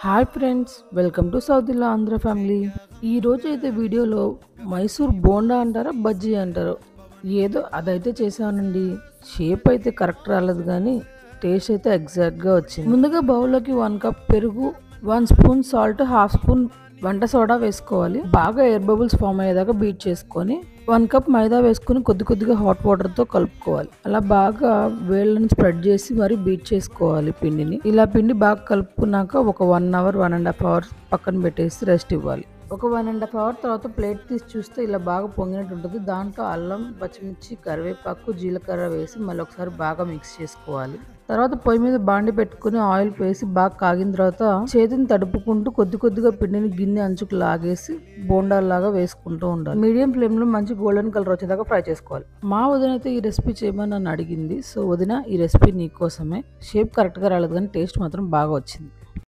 Hi friends, welcome to సౌదిల్లా Andhra family. ఈ రోజు అయితే వీడియోలో మైసూర్ బోండా అంటారా బజ్జీ అంటారో ఏదో అదైతే చేశానండి. షేప్ అయితే కరెక్ట్ రాలేదు కానీ టేస్ట్ అయితే ఎగ్జాక్ట్గా వచ్చింది. ముందుగా బౌల్లోకి 1 కప్ పెరుగు, 1 స్పూన్ సాల్ట్, హాఫ్ స్పూన్ వంట సోడా వేసుకోవాలి. బాగా ఎయిర్ బబుల్స్ ఫామ్ అయ్యేదాకా బీట్ చేసుకొని 1 కప్ మైదా వేసుకుని కొద్దిగా హాట్ వాటర్తో కలుపుకోవాలి. అలా బాగా వేళ్ళని స్ప్రెడ్ చేసి మరి బీట్ చేసుకోవాలి పిండిని. ఇలా పిండి బాగా కలుపుకున్నాక ఒక 1 అవర్ 1.5 అవర్స్ పక్కన పెట్టేసి రెస్ట్ ఇవ్వాలి. ఒక 1.5 అవర్ తర్వాత ప్లేట్ తీసి చూస్తే ఇలా బాగా పొంగినట్టు ఉంటుంది. దాంట్లో అల్లం, పచ్చిమిర్చి, కరివేపాకు, జీలకర్ర వేసి మళ్ళీ ఒకసారి బాగా మిక్స్ చేసుకోవాలి. తర్వాత పొయ్యి మీద బాండి పెట్టుకుని ఆయిల్ వేసి బాగా కాగిన తర్వాత చేతిని తడుపుకుంటూ కొద్దిగా పిండిని గిన్నె అంచుకు లాగేసి బోండాల్లాగా వేసుకుంటూ ఉండాలి. మీడియం ఫ్లేమ్ లో మంచి గోల్డెన్ కలర్ వచ్చేదాకా ఫ్రై చేసుకోవాలి. మా వదిన అయితే ఈ రెసిపీ చేయమని నన్ను అడిగింది. సో వదిన, ఈ రెసిపీ నీకోసమే. షేప్ కరెక్ట్ గా రాలేదు కానీ టేస్ట్ మాత్రం బాగా వచ్చింది.